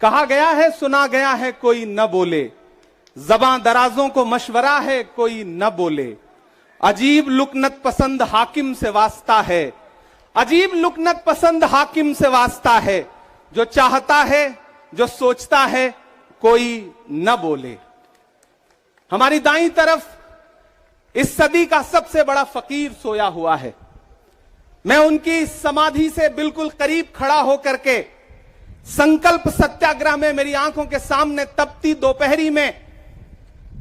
कहा गया है सुना गया है कोई न बोले, ज़बां दराजों को मशवरा है कोई न बोले। अजीब लुकनत पसंद हाकिम से वास्ता है, अजीब लुकनत पसंद हाकिम से वास्ता है। जो चाहता है जो सोचता है कोई न बोले। हमारी दाईं तरफ इस सदी का सबसे बड़ा फकीर सोया हुआ है। मैं उनकी समाधि से बिल्कुल करीब खड़ा होकर के संकल्प सत्याग्रह में मेरी आंखों के सामने तपती दोपहरी में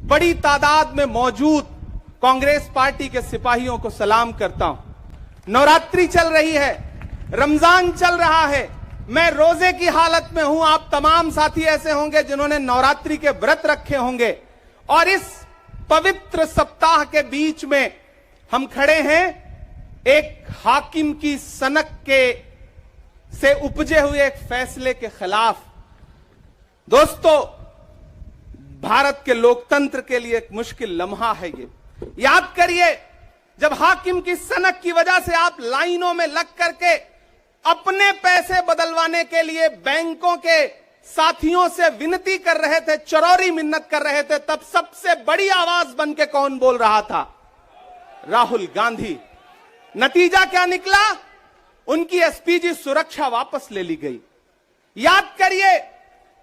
बड़ी तादाद में मौजूद कांग्रेस पार्टी के सिपाहियों को सलाम करता हूं। नवरात्रि चल रही है, रमजान चल रहा है, मैं रोजे की हालत में हूं। आप तमाम साथी ऐसे होंगे जिन्होंने नवरात्रि के व्रत रखे होंगे और इस पवित्र सप्ताह के बीच में हम खड़े हैं एक हाकिम की सनक के से उपजे हुए एक फैसले के खिलाफ। दोस्तों, भारत के लोकतंत्र के लिए एक मुश्किल लम्हा है ये। याद करिए, जब हाकिम की सनक की वजह से आप लाइनों में लग करके अपने पैसे बदलवाने के लिए बैंकों के साथियों से विनती कर रहे थे, चरौरी मिन्नत कर रहे थे, तब सबसे बड़ी आवाज बन के कौन बोल रहा था? राहुल गांधी। नतीजा क्या निकला? उनकी एसपीजी सुरक्षा वापस ले ली गई। याद करिए,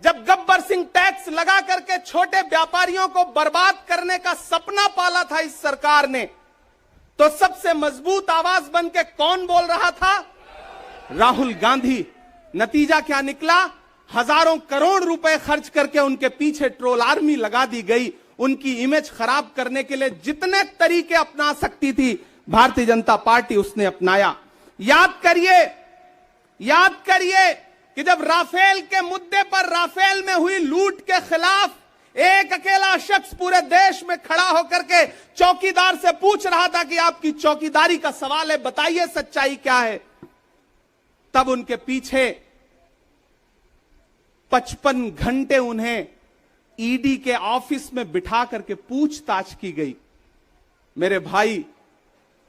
जब गब्बर सिंह टैक्स लगा करके छोटे व्यापारियों को बर्बाद करने का सपना पाला था इस सरकार ने, तो सबसे मजबूत आवाज बन के कौन बोल रहा था? राहुल गांधी। नतीजा क्या निकला? हजारों करोड़ रुपए खर्च करके उनके पीछे ट्रोल आर्मी लगा दी गई। उनकी इमेज खराब करने के लिए जितने तरीके अपना सकती थी भारतीय जनता पार्टी उसने अपनाया। याद करिए कि जब राफेल के मुद्दे पर, राफेल में हुई लूट के खिलाफ एक अकेला शख्स पूरे देश में खड़ा होकर के चौकीदार से पूछ रहा था कि आपकी चौकीदारी का सवाल है, बताइए सच्चाई क्या है, तब उनके पीछे 55 घंटे उन्हें ईडी के ऑफिस में बिठा करके पूछताछ की गई। मेरे भाई,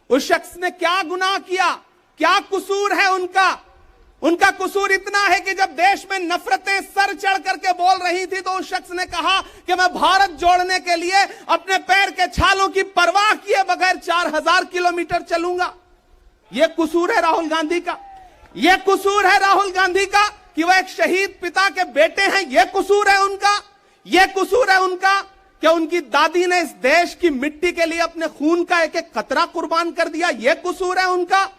उस शख्स ने क्या गुनाह किया? क्या कसूर है उनका? उनका कसूर इतना है कि जब देश में नफरतें सर चढ़ करके बोल रही थी तो उस शख्स ने कहा कि मैं भारत जोड़ने के लिए अपने पैर के छालों की परवाह किए बगैर 4000 किलोमीटर चलूंगा। यह कसूर है राहुल गांधी का। यह कसूर है राहुल गांधी का कि वह एक शहीद पिता के बेटे हैं। यह कसूर है उनका। यह कसूर है उनका कि उनकी दादी ने इस देश की मिट्टी के लिए अपने खून का एक एक कतरा कुर्बान कर दिया। यह कसूर है उनका।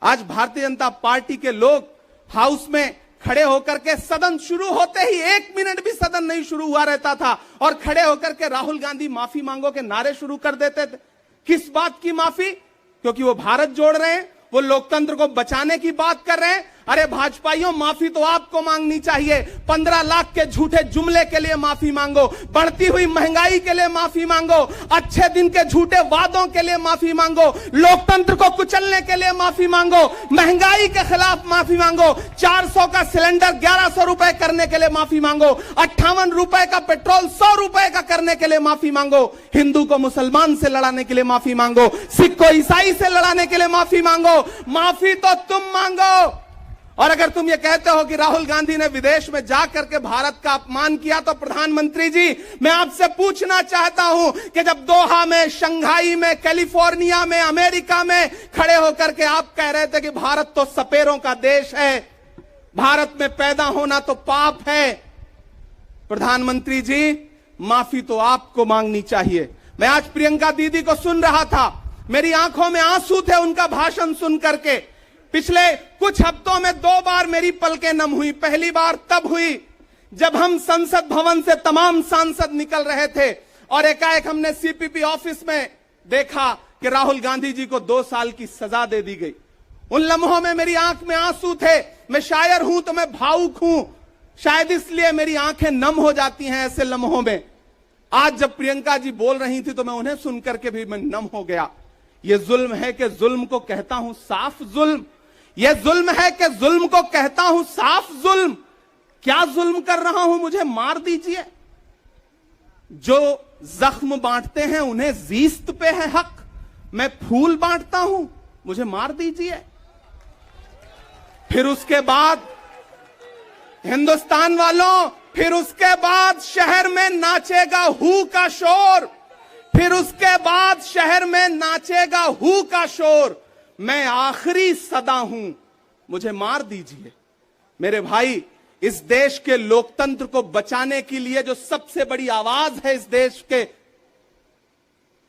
आज भारतीय जनता पार्टी के लोग हाउस में खड़े होकर के, सदन शुरू होते ही 1 मिनट भी सदन नहीं शुरू हुआ रहता था और खड़े होकर के राहुल गांधी माफी मांगो के नारे शुरू कर देते थे। किस बात की माफी? क्योंकि वो भारत जोड़ रहे हैं, वो लोकतंत्र को बचाने की बात कर रहे हैं। अरे भाजपाइयों, माफी तो आपको मांगनी चाहिए। 15 लाख के झूठे जुमले के लिए माफी मांगो, बढ़ती हुई महंगाई के लिए माफी मांगो, अच्छे दिन के झूठे वादों के लिए माफी मांगो, लोकतंत्र को कुचलने के लिए माफी मांगो, महंगाई के खिलाफ माफी मांगो, 400 का सिलेंडर 1100 रुपए करने के लिए माफी मांगो, 58 रुपए का पेट्रोल 100 रुपए का करने के लिए माफी मांगो, हिंदू को मुसलमान से लड़ाने के लिए माफी मांगो, सिख को ईसाई से लड़ाने के लिए माफी मांगो। माफी तो तुम मांगो। और अगर तुम ये कहते हो कि राहुल गांधी ने विदेश में जाकर के भारत का अपमान किया, तो प्रधानमंत्री जी, मैं आपसे पूछना चाहता हूं कि जब दोहा में, शंघाई में, कैलिफोर्निया में, अमेरिका में खड़े होकर के आप कह रहे थे कि भारत तो सपेरों का देश है, भारत में पैदा होना तो पाप है, प्रधानमंत्री जी, माफी तो आपको मांगनी चाहिए। मैं आज प्रियंका दीदी को सुन रहा था, मेरी आंखों में आंसू थे उनका भाषण सुन करके। पिछले कुछ हफ्तों में 2 बार मेरी पलकें नम हुई। पहली बार तब हुई जब हम संसद भवन से तमाम सांसद निकल रहे थे और एकाएक हमने सीपीपी ऑफिस में देखा कि राहुल गांधी जी को 2 साल की सजा दे दी गई। उन लम्हों में मेरी आंख में आंसू थे। मैं शायर हूं तो मैं भावुक हूं, शायद इसलिए मेरी आंखें नम हो जाती हैं ऐसे लम्हों में। आज जब प्रियंका जी बोल रही थी तो मैं उन्हें सुनकर के भी मैं नम हो गया। यह जुल्म है कि जुल्म को कहता हूं साफ जुल्म। यह जुल्म है कि जुल्म को कहता हूं साफ जुल्म। क्या जुल्म कर रहा हूं? मुझे मार दीजिए। जो जख्म बांटते हैं उन्हें जीस्त पे है हक। मैं फूल बांटता हूं, मुझे मार दीजिए। फिर उसके बाद हिंदुस्तान वालों, फिर उसके बाद शहर में नाचेगा हू का शोर, फिर उसके बाद शहर में नाचेगा हू का शोर। मैं आखिरी सदा हूं, मुझे मार दीजिए। मेरे भाई, इस देश के लोकतंत्र को बचाने के लिए जो सबसे बड़ी आवाज है इस देश के,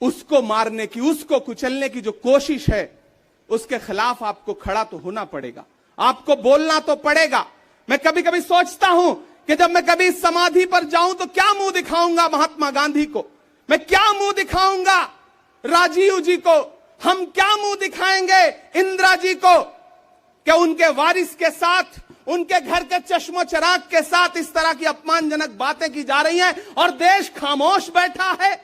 उसको मारने की, उसको कुचलने की जो कोशिश है, उसके खिलाफ आपको खड़ा तो होना पड़ेगा, आपको बोलना तो पड़ेगा। मैं कभी कभी सोचता हूं कि जब मैं कभी समाधि पर जाऊं तो क्या मुंह दिखाऊंगा महात्मा गांधी को, मैं क्या मुंह दिखाऊंगा राजीव जी को, हम क्या मुंह दिखाएंगे इंदिरा जी को, क्या उनके वारिस के साथ, उनके घर के चश्मो चिराग के साथ इस तरह की अपमानजनक बातें की जा रही हैं और देश खामोश बैठा है।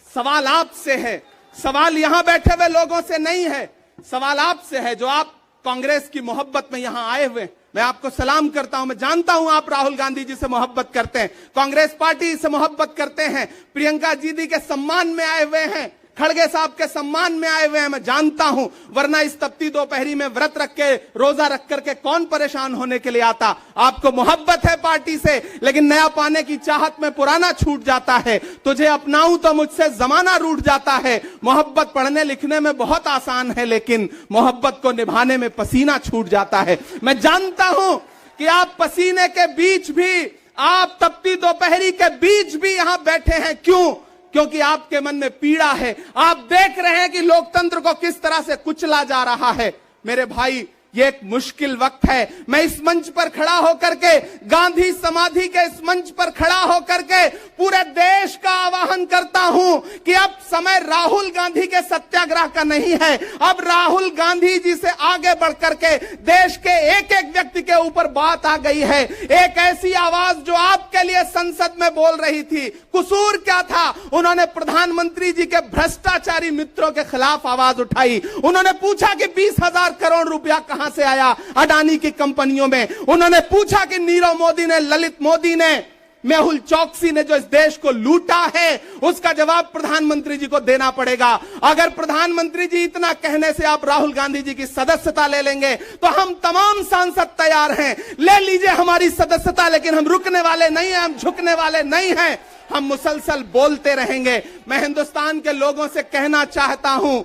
सवाल आपसे है, सवाल यहां बैठे हुए लोगों से नहीं है, सवाल आपसे है जो आप कांग्रेस की मोहब्बत में यहां आए हुए। मैं आपको सलाम करता हूं, मैं जानता हूं आप राहुल गांधी जी से मोहब्बत करते हैं, कांग्रेस पार्टी से मोहब्बत करते हैं, प्रियंका जी के सम्मान में आए हुए हैं, खड़गे साहब के सम्मान में आए हुए हैं, मैं जानता हूं, वरना इस तपती दोपहरी में व्रत रख के, रोजा रख करके कौन परेशान होने के लिए आता। आपको मोहब्बत है पार्टी से, लेकिन नया पाने की चाहत में पुराना छूट जाता है। तुझे अपनाऊं तो मुझसे जमाना रूठ जाता है। मोहब्बत पढ़ने लिखने में बहुत आसान है, लेकिन मोहब्बत को निभाने में पसीना छूट जाता है। मैं जानता हूं कि आप पसीने के बीच भी, आप तपती दोपहरी के बीच भी यहां बैठे हैं। क्यों? क्योंकि आपके मन में पीड़ा है, आप देख रहे हैं कि लोकतंत्र को किस तरह से कुचला जा रहा है। मेरे भाई, ये एक मुश्किल वक्त है। मैं इस मंच पर खड़ा होकर के, गांधी समाधि के इस मंच पर खड़ा होकर के पूरे देश का आह्वान करता हूं कि अब समय राहुल गांधी के सत्याग्रह का नहीं है। अब राहुल गांधी जी से आगे बढ़ करके देश के एक एक व्यक्ति के ऊपर बात आ गई है। एक ऐसी आवाज जो आपके लिए संसद में बोल रही थी, कसूर क्या था? उन्होंने प्रधानमंत्री जी के भ्रष्टाचारी मित्रों के खिलाफ आवाज उठाई। उन्होंने पूछा कि 20,000 करोड़ रुपया कहां से आया अडानी की कंपनियों में। उन्होंने पूछा कि नीरव मोदी ने, ललित मोदी ने, मेहुल चौकसी ने जो इस देश को लूटा है, उसका जवाब प्रधानमंत्री जी को देना पड़ेगा। अगर प्रधानमंत्री जी इतना कहने से आप राहुल गांधी जी की सदस्यता ले लेंगे तो हम तमाम सांसद तैयार हैं, ले लीजिए हमारी सदस्यता, लेकिन हम रुकने वाले नहीं हैं, हम झुकने वाले नहीं हैं, हम मुसलसल बोलते रहेंगे। मैं हिंदुस्तान के लोगों से कहना चाहता हूं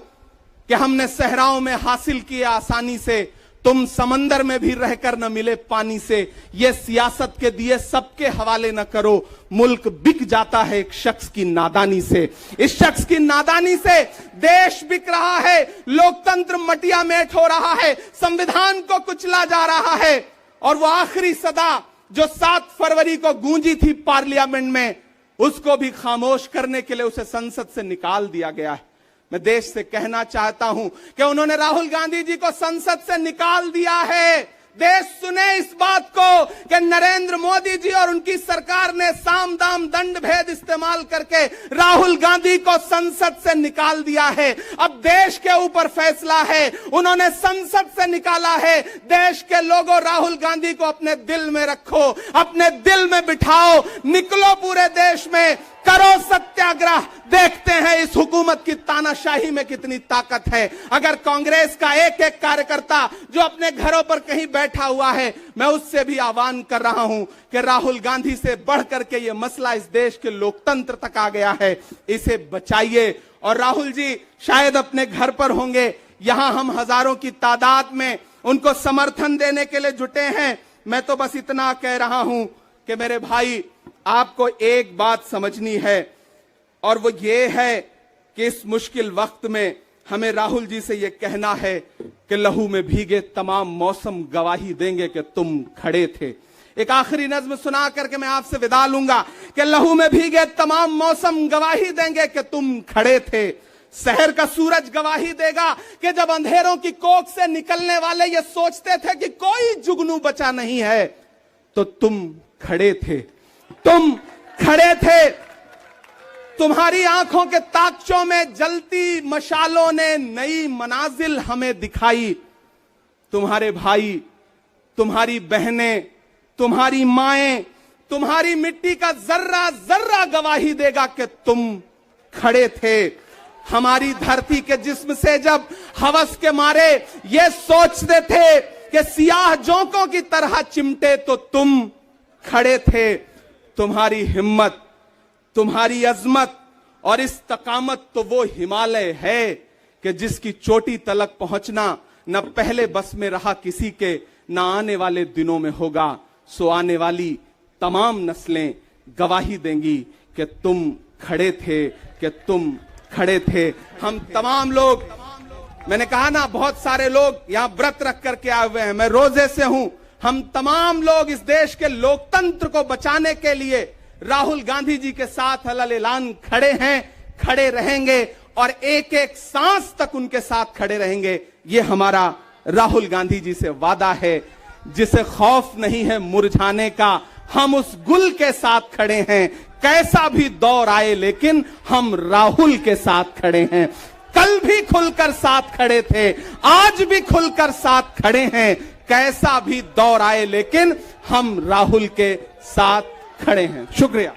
कि हमने सहराओं में हासिल किया आसानी से, तुम समंदर में भी रहकर न मिले पानी से। ये सियासत के दिए सबके हवाले न करो, मुल्क बिक जाता है एक शख्स की नादानी से। इस शख्स की नादानी से देश बिक रहा है, लोकतंत्र मटिया मेट हो रहा है, संविधान को कुचला जा रहा है। और वो आखिरी सदा जो 7 फरवरी को गूंजी थी पार्लियामेंट में, उसको भी खामोश करने के लिए उसे संसद से निकाल दिया गया है। मैं देश से कहना चाहता हूं कि उन्होंने राहुल गांधी जी को संसद से निकाल दिया है। देश सुने इस बात को कि नरेंद्र मोदी जी और उनकी सरकार ने साम दाम दंड भेद इस्तेमाल करके राहुल गांधी को संसद से निकाल दिया है। अब देश के ऊपर फैसला है, उन्होंने संसद से निकाला है। देश के लोगों, राहुल गांधी को अपने दिल में रखो, अपने दिल में बिठाओ, निकलो पूरे देश में, करो सत्याग्रह। देखते हैं इस हुकूमत की तानाशाही में कितनी ताकत है। अगर कांग्रेस का एक एक कार्यकर्ता जो अपने घरों पर कहीं बैठा हुआ है, मैं उससे भी आह्वान कर रहा हूं कि राहुल गांधी से बढ़ करके ये मसला इस देश के लोकतंत्र तक आ गया है, इसे बचाइए। और राहुल जी शायद अपने घर पर होंगे, यहां हम हजारों की तादाद में उनको समर्थन देने के लिए जुटे हैं। मैं तो बस इतना कह रहा हूं कि मेरे भाई, आपको एक बात समझनी है, और वो ये है कि इस मुश्किल वक्त में हमें राहुल जी से ये कहना है कि लहू में भीगे तमाम मौसम गवाही देंगे कि तुम खड़े थे। एक आखिरी नज्म सुना करके मैं आपसे विदा लूंगा कि लहू में भीगे तमाम मौसम गवाही देंगे कि तुम खड़े थे। शहर का सूरज गवाही देगा कि जब अंधेरों की कोख से निकलने वाले ये सोचते थे कि कोई जुगनू बचा नहीं है, तो तुम खड़े थे, तुम खड़े थे। तुम्हारी आंखों के ताकचों में जलती मशालों ने नई मनाजिल हमें दिखाई। तुम्हारे भाई, तुम्हारी बहनें, तुम्हारी माएं, तुम्हारी मिट्टी का जर्रा जर्रा गवाही देगा कि तुम खड़े थे। हमारी धरती के जिस्म से जब हवस के मारे ये सोचते थे कि सियाह जोंकों की तरह चिमटे तो तुम खड़े थे। तुम्हारी हिम्मत, तुम्हारी अजमत और इस्तकामत तो वो हिमालय है कि जिसकी चोटी तलक पहुंचना न पहले बस में रहा किसी के, न आने वाले दिनों में होगा। सो आने वाली तमाम नस्लें गवाही देंगी कि तुम खड़े थे, कि तुम खड़े थे। हम तमाम लोग, मैंने कहा ना बहुत सारे लोग यहां व्रत रख करके आए हुए हैं, मैं रोजे से हूं। हम तमाम लोग इस देश के लोकतंत्र को बचाने के लिए राहुल गांधी जी के साथ अलल ऐलान खड़े हैं, खड़े रहेंगे और एक एक सांस तक उनके साथ खड़े रहेंगे। ये हमारा राहुल गांधी जी से वादा है। जिसे खौफ नहीं है मुरझाने का, हम उस गुल के साथ खड़े हैं। कैसा भी दौर आए लेकिन हम राहुल के साथ खड़े हैं। कल भी खुलकर साथ खड़े थे, आज भी खुलकर साथ खड़े हैं। कैसा भी दौर आए लेकिन हम राहुल के साथ खड़े हैं। शुक्रिया।